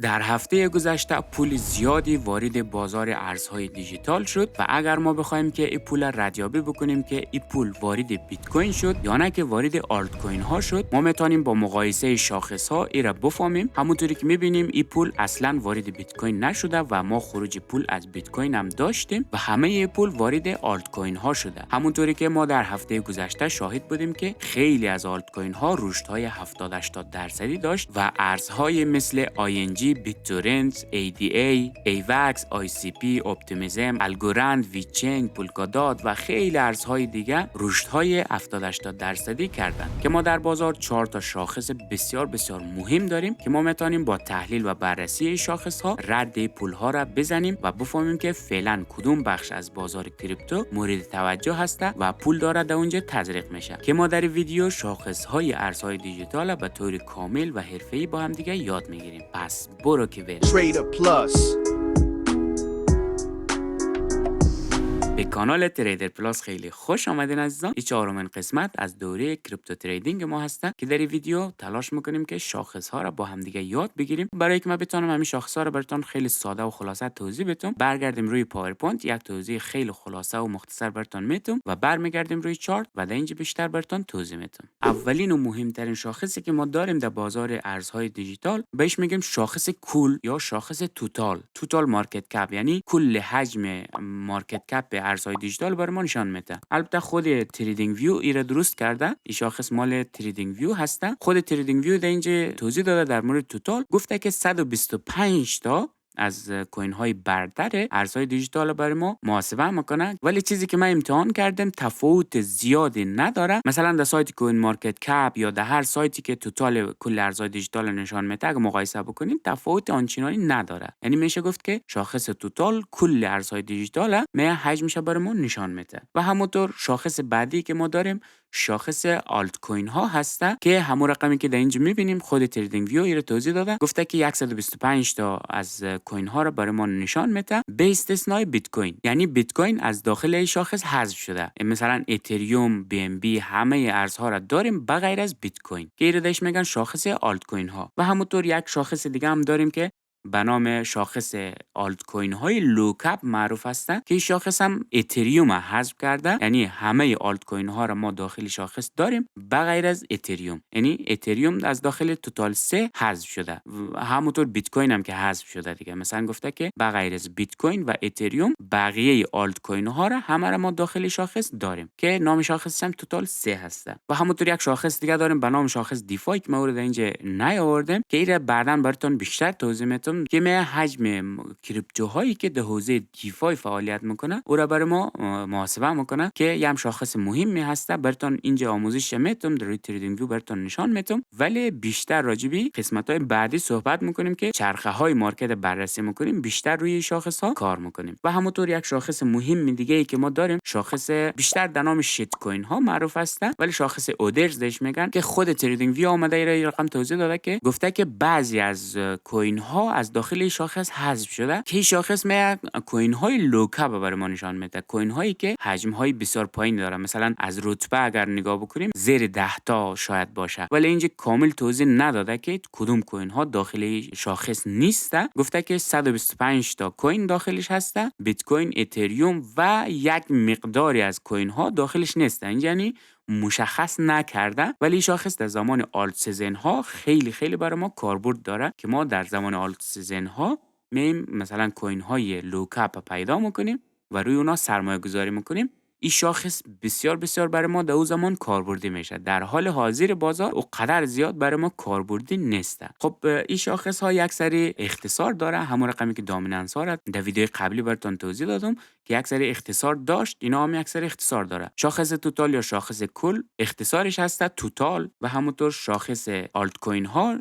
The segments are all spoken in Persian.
در هفته گذشته پول زیادی وارد بازار ارزهای دیجیتال شد و اگر ما بخوایم که این پول را ردیابی بکنیم که این پول وارد بیت کوین شد یا نه که وارد آلت کوین ها شد، ما میتونیم با مقایسه شاخص ها این را بفهمیم. همونطوری که میبینیم این پول اصلا وارد بیت کوین نشده و ما خروج پول از بیت کوین هم داشتیم و همه این پول وارد آلت کوین ها شده. همونطوری که ما در هفته گذشته شاهد بودیم که خیلی از آلت کوین ها رشد های 70-80% داشت و ارزهای مثل ING، BitTorrent، ADA، AVAX، ICP، Optimism، Algorand، VeChain، Polkadot و خیلی ارزهای دیگه رشدهای 70-80% کردن که ما در بازار 4 تا شاخص بسیار مهم داریم که ما میتونیم با تحلیل و بررسی شاخص ها رد پول ها را بزنیم و بفهمیم که فعلا کدوم بخش از بازار کریپتو مورد توجه هسته و پول داره در اونجا تزریق میشه که ما در ویدیو شاخص های ارزهای دیجیتال به طور کامل و حرفه‌ای با هم دیگه یاد میگیریم. پس برو که بریم. Trader Plus. به کانال تریدر پلاس خیلی خوش آمدین عزیزان. این چهارمین قسمت از دوره کریپتو تریدینگ ما هسته که در این ویدیو تلاش میکنیم که شاخص ها را با هم دیگه یاد بگیریم. برای که من بتونم همین شاخص ها را براتون خیلی ساده و خلاصه توضیح بدم، برگردیم روی پاورپوینت یک توضیح خیلی خلاصه و مختصر براتون میتونم و برمیگردیم روی چارت و در اینجا بیشتر براتون توضیح میدم. اولین و مهمترین شاخصی که ما داریم در بازار ارزهای دیجیتال بهش میگیم شاخص کل یا شاخص توتال مارکت کپ، یعنی کل حجم مارکت کپ ارزهای دیجیتال برای ما نشان میده. البته خود تریدینگ ویو ایره درست کرده، این شاخص مال تریدینگ ویو هسته. خود تریدینگ ویو در اینجا توضیح داده در مورد توتال، گفته که 125 تا از کوین های برتر ارزهای دیجیتال برای ما محاسبه میکنه، ولی چیزی که من امتحان کردم تفاوت زیادی نداره. مثلا در سایت کوین مارکت کپ یا در هر سایتی که توتال کل ارزهای دیجیتال نشان میده اگه مقایسه بکنیم تفاوت آنچنانی نداره. یعنی میشه گفت که شاخص توتال کل ارزهای دیجیتال حجمش برای ما نشان میده. و همونطور شاخص بعدی که ما داریم شاخص آلت کوین ها هسته که همون رقمی که در اینجا میبینیم خود تریدینگ ویو رو توضیح داده، گفته که 125 تا از کوین ها رو برای ما نشان میده به استثنای بیت کوین. یعنی بیت کوین از داخل این شاخص حذف شده. مثلا اتریوم، بی ام بی، همه ارزها را داریم بغیر از بیت کوین که اینا داش میگن شاخص آلت کوین ها. و همونطور یک شاخص دیگه هم داریم که به نام شاخص آلت کوین های لوکپ معروف هستن که این شاخص هم اتریوم حذف کرده. یعنی همه آلت کوین ها را ما داخل شاخص داریم بغیر از اتریوم. یعنی اتریوم از داخل توتال 3 حذف شده. همونطور بیت کوین هم که حذف شده دیگه. مثلا گفته که بغیر از بیت کوین و اتریوم بقیه آلت کوین ها را همه را ما داخل شاخص داریم که نام شاخص هم توتال 3 هسته. و همونطور یک شاخص دیگه داریم به نام شاخص دیفای که مورد اینجا نیاوردم که این بعداً براتون بیشتر توضیح میدم که ما حجم کریپتوهایی که در حوزه دیفای فعالیت میکنه او را برای ما محاسبه میکنه که یک شاخص مهمی هسته. براتون اینجا آموزش میدم، در تریدینگ ویو براتون نشان میدم، ولی بیشتر راجبی قسمت‌های بعدی صحبت میکنیم که چرخه های مارکت بررسی میکنیم، بیشتر روی شاخص ها کار میکنیم. و همونطور یک شاخص مهم دیگه ای که ما داریم شاخص بیشتر در نام شیت کوین ها معروف هسته ولی شاخص اودرز بهش میگن که خود تریدینگ ویو اومده این رقم توضیح داده که گفته که بعضی از کوین ها از داخل شاخص حذف شده که این شاخص میاد کوین های لوکپ برای ما نشان میده، کوین هایی که حجم های بسیار پایین داره. مثلا از رتبه اگر نگاه بکنیم زیر 10 تا شاید باشه، ولی اینجا کامل توضیح نداده که کدوم کوین ها داخل شاخص نیسته. گفته که 125 تا کوین داخلش هسته، بیت کوین، اتریوم و یک مقداری از کوین ها داخلش نیستن. یعنی مشخص نکرده، ولی شاخص در زمان آلت سیزن ها خیلی برای ما کاربرد داره که ما در زمان آلت سیزن ها میم مثلا کوین های لوکپ پیدا میکنیم و روی اونا سرمایه گذاری میکنیم. این شاخص بسیار برای ما در اون زمان کاربردی میشه. در حال حاضر بازار او قدر زیاد برای ما کاربردی نیسته. خب این شاخص ها یک سری اختصار داره، همون رقمی که دامیننس ها را در ویدیو قبلی براتون توضیح دادم که یک سری اختصار داشت، اینا هم یک سری اختصار داره. شاخص توتال یا شاخص کل اختصارش هست توتال و همونطور شاخص آلت کوین ها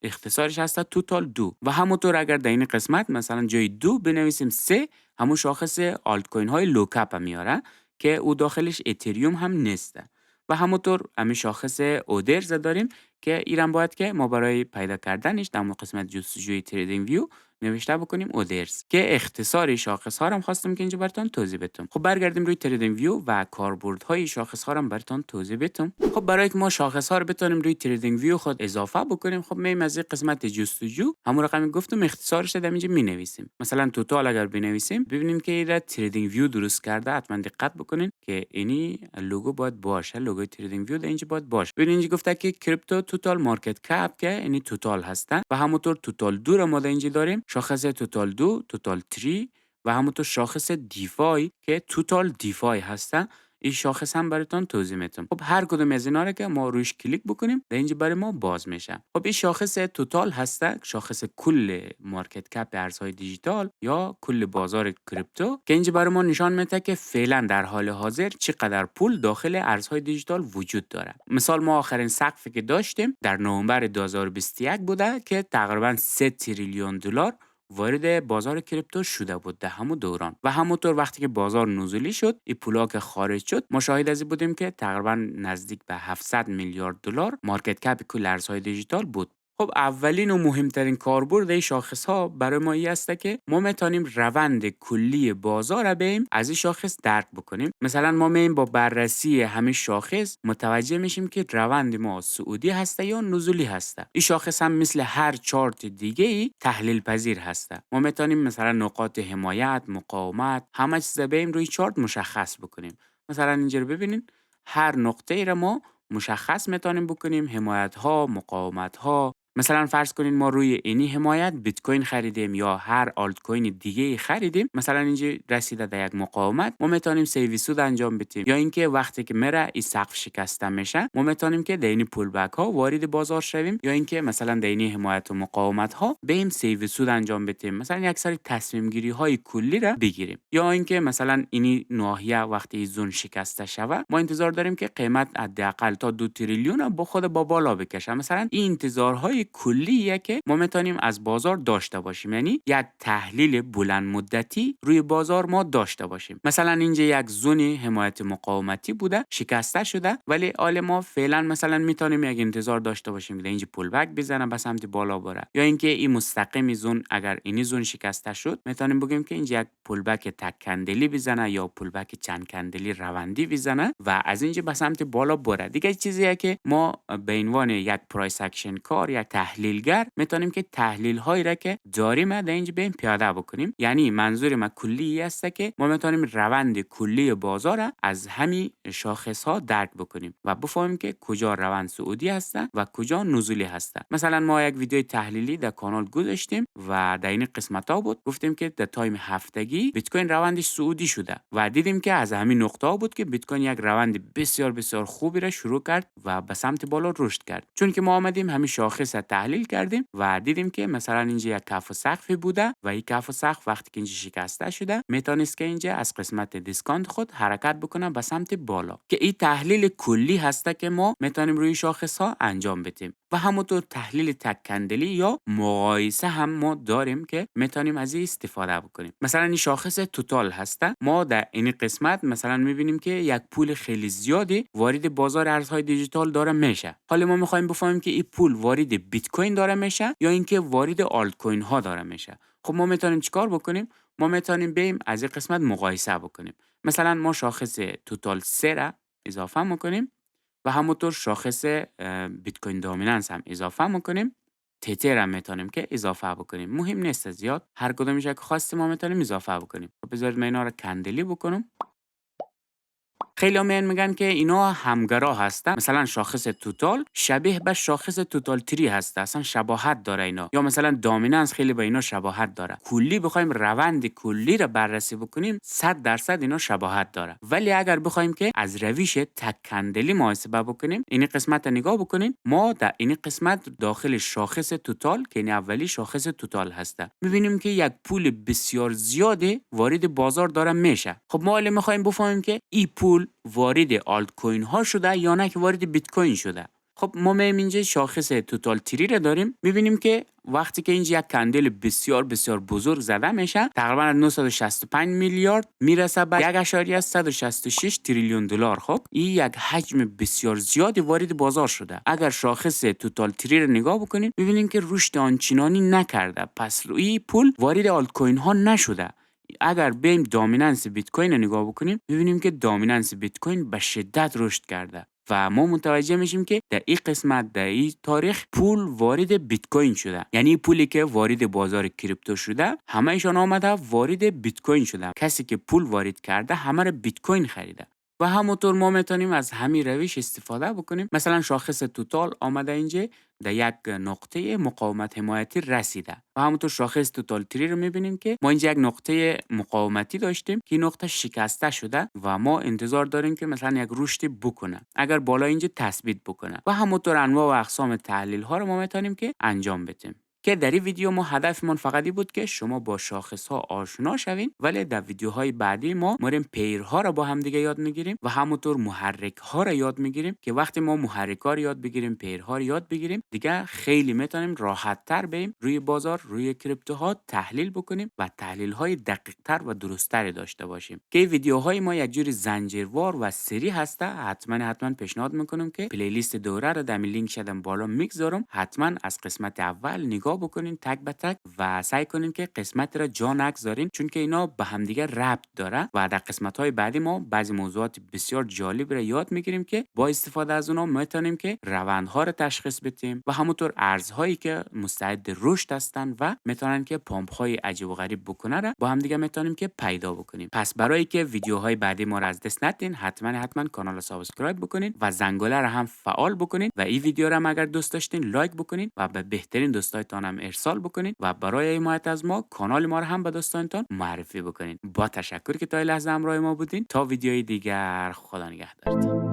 اختصارش هست توتال 2 و همونطور اگر در این قسمت مثلا جای 2 بنویسیم 3 همون شاخص آلت کوین های لوکپ میاره که او داخلش اتریوم هم نیسته. و همونطور همین شاخص اودرز داریم که ایران باید که ما برای پیدا کردنش در قسمت جستجوی تریدینگ ویو نوشته بکنیم اودرز که اختصار شاخص ها رو خواستم که اینجا براتون توضیح بدم. خب برگردیم روی تریدینگ ویو و کاربردهای شاخص ها رو براتون توضیح بدم. خب برای که ما شاخص ها رو بتونیم روی تریدینگ ویو خود اضافه بکنیم، خب میایم از این قسمت جستجو همون رقمی گفتم اختصارش رو اینجا مینویسیم. مثلا توتال اگر بنویسیم ببینیم که این تریدینگ ویو درست کرده. حتما دقت بکنین که اینی لوگو باید باشه، لوگوی تریدینگ ویو اینجا باید باشه. ببینید اینجا گفته که کریپتو توتال مارکت کپ که یعنی توتال هستن و همونطور توتال 2 رو ما اینجا داریم، شاخص توتال 2، توتال 3 و همونطور شاخص دیفای که توتال دیفای هستن. این شاخص هم براتون توضیح میدم. خب هر کدوم از اینا رو که ما روش کلیک بکنیم در اینجا برای ما باز میشه. خب این شاخص توتال هسته، شاخص کل مارکت کپ ارزهای دیجیتال یا کل بازار کریپتو که اینجا برای ما نشان میده که فعلا در حال حاضر چقدر پول داخل ارزهای دیجیتال وجود داره. مثال ما آخرین سقفی که داشتیم در نوامبر 2021 بوده که تقریبا 3 تریلیون دلار وارد بازار کریپتو شده بود در همون دوران. و همونطور وقتی که بازار نزولی شد، این پولا که خارج شد، ما شاهد از این بودیم که تقریبا نزدیک به 700 میلیارد دلار مارکت کپ کل ارزهای دیجیتال بود. خب اولین و مهمترین کاربرد این شاخص ها برای ما این است که ما میتونیم روند کلی بازار را بیم از این شاخص درک بکنیم. مثلا ما مییم با بررسی همین شاخص متوجه میشیم که روند ما صعودی هسته یا نزولی هسته. این شاخص هم مثل هر چارت دیگه ای تحلیل پذیر هسته. ما میتونیم مثلا نقاط حمایت، مقاومت، همه چیز بیم روی چارت مشخص بکنیم. مثلا اینجا رو ببینین، هر نقطه ای را ما مشخص میتونیم بکنیم، حمایت ها، مقاومت ها. مثلا فرض کنین ما روی اینی حمایت بیت کوین خریدیم یا هر آلت کوین دیگه خریدیم، مثلا اینجا رسیده در یک مقاومت، ما میتونیم سیو سود انجام بدیم. یا اینکه وقتی که میره این سقف شکسته میشه، ما میتونیم که در این پول بک ها وارد بازار شویم، یا اینکه مثلا در این حمایت و مقاومت ها بریم سیو سود انجام بدیم، مثلا یک سری تصمیم گیری های کلی را بگیریم. یا اینکه مثلا اینی ناحیه وقتی زون شکسته شوه، ما انتظار داریم که قیمت حداقل تا 2 تریلیون با خود با بالا بکشه. مثلا این انتظارهای کلیه که ما میتونیم از بازار داشته باشیم، یعنی یک تحلیل بلند مدتی روی بازار ما داشته باشیم. مثلا اینجا یک زون حمایت مقاومتی بوده، شکسته شده، ولی حال ما فعلا مثلا میتونیم یک انتظار داشته باشیم که اینجا پول بک بزنه به سمت بالا بره. یا اینکه این مستقیم زون اگر این زون شکسته شد، میتونیم بگیم که اینجا یک پول بک تک کندلی بزنه یا پول بک چند کندلی روندی بزنه و از اینجا به سمت بالا بره. دیگه چیزیه که ما به عنوان یک پرایس اکشن کار، یک تحلیلگر، میتونیم که تحلیل هایی را که داریم در اینجا بین پیاده بکنیم. یعنی منظور ما کلی است که ما میتونیم روند کلی بازار را از همین شاخص ها درک بکنیم و بفهمیم که کجا روند صعودی هستن و کجا نزولی هستن. مثلا ما یک ویدیو تحلیلی در کانال گذاشتیم و در این قسمت ها بود گفتیم که در تایم هفتگی بیت کوین روندش صعودی شده و دیدیم که از همین نقطه ها بود که بیت کوین یک روند بسیار بسیار خوبی را شروع کرد و به سمت بالا رشد کرد. چون که ما آمدیم همین شاخص تحلیل کردیم و دیدیم که مثلا اینجا یک کف و سقفی بوده و این کف و سقف وقتی که اینجا شکسته شده، میتونست که اینجا از قسمت دیسکانت خود حرکت بکنه به سمت بالا، که این تحلیل کلی هسته که ما میتونیم روی شاخص ها انجام بدیم. و همونطور تحلیل تک کندلی یا مقایسه هم ما داریم که میتونیم از این استفاده بکنیم. مثلا این شاخص توتال هسته، ما در این قسمت مثلا میبینیم که یک پول خیلی زیادی وارد بازار ارزهای دیجیتال داره میشه. حالا ما میخوایم بفهمیم که این پول وارد بیت کوین داره میشه یا اینکه وارد آلت کوین ها داره میشه. خب ما میتونیم چیکار بکنیم؟ ما میتونیم بریم از این قسمت مقایسه بکنیم. مثلا ما شاخص توتال 3 را اضافه میکنیم و همونطور شاخص بیت کوین دامیننس هم اضافه میکنیم. تتر هم میتونیم که اضافه بکنیم. مهم نیست زیاد، هر کدومش که خواستیم ما میتونیم اضافه بکنیم. خب بذارید من اینا رو کندلی بکنم. خیلی میگن که اینا همگرا هستن. مثلا شاخص توتال شبیه به شاخص توتال 3 هست، اصلا شباهت داره اینا. یا مثلا دامیننس خیلی با اینا شباهت داره. کلی بخوایم روند کلی رو بررسی بکنیم 100% اینا شباهت داره. ولی اگر بخوایم که از روش تک کندلی محاسبه بکنیم، این قسمت رو نگاه بکنیم، ما در این قسمت داخل شاخص توتال که این اولی شاخص توتال هسته، میبینیم که یک پول بسیار زیاده وارد بازار داره میشه. خب ما الان میخوایم بفهمیم که این پول وارد آلت کوین ها شده یا نه که وارد بیت کوین شده. خب ما میایم اینجا شاخص توتال تری رو داریم، میبینیم که وقتی که اینجا یک کندل بسیار بسیار بزرگ زده میشه، تقریبا از 965 میلیارد میرسه به 1.166 تریلیون دلار. خب این یک حجم بسیار زیادی وارد بازار شده. اگر شاخص توتال تری رو نگاه بکنیم میبینیم که رشد آنچنانی نکرده، پس روی پول وارد آلت کوین ها نشده. اگر بریم دامیننس بیت کوین رو نگاه بکنیم میبینیم که دامیننس بیت کوین به شدت رشد کرده و ما متوجه میشیم که در این قسمت، در این تاریخ، پول وارد بیت کوین شده. یعنی پولی که وارد بازار کریپتو شده همه ایشان آمده وارد بیت کوین شده. کسی که پول وارد کرده همه رو بیت کوین خریده و همونطور ما میتونیم از همین روش استفاده بکنیم. مثلا شاخص توتال آمده اینجا در یک نقطه مقاومت حمایتی رسیده و همونطور شاخص توتال تری رو میبینیم که ما اینجا یک نقطه مقاومتی داشتیم که نقطه شکسته شده و ما انتظار داریم که مثلا یک رشد بکنه، اگر بالا اینجا تثبیت بکنه. و همونطور انواع و اقسام تحلیل ها رو ما میتونیم که انجام بدیم. که در این ویدیو ما هدفمون فقط بود که شما با شاخص ها آشنا شوین، ولی در ویدیوهای بعدی ما میریم پیرها رو با هم دیگه یاد میگیریم و همونطور محرک ها رو یاد میگیریم که وقتی ما محرک ها رو یاد بگیریم، پیرها رو یاد بگیریم، دیگه خیلی میتونیم راحت تر بریم روی بازار، روی کریپتوها تحلیل بکنیم و تحلیل های دقیق تر و درست تر داشته باشیم. که ویدیوهای ما یک جوری زنجیروار و سری هسته. حتما پیشنهاد میکنم که پلیلیست دوره رو در لینک شدم بالا میگذارم، حتما از قسمت اول نگاه بکنین تک به تک و سعی کنین که قسمت را جا نگذارین، چون که اینا به هم دیگه ربط داره و در قسمت‌های بعدی ما بعضی موضوعات بسیار جالب را یاد میگیریم که با استفاده از اونها میتونیم که روندها را تشخیص بدیم و همونطور ارزهایی که مستعد رشد هستند و میتونن که پامپ‌های عجیب و غریب بکنه را با هم دیگه میتونیم که پیدا بکنیم. پس برای که ویدیوهای بعدی ما را از دست ندین، حتما کانال رو سابسکرایب بکنین و زنگوله را هم فعال بکنین و این ویدیو را هم اگر دوست داشتین لایک بکنین و به بهترین دوستایتان هم ارسال بکنین و برای حمایت از ما کانال ما رو هم به دوستانتان معرفی بکنین. با تشکر که تا این لحظه همراه ما بودین. تا ویدیوی دیگر، خدا نگهدارتون.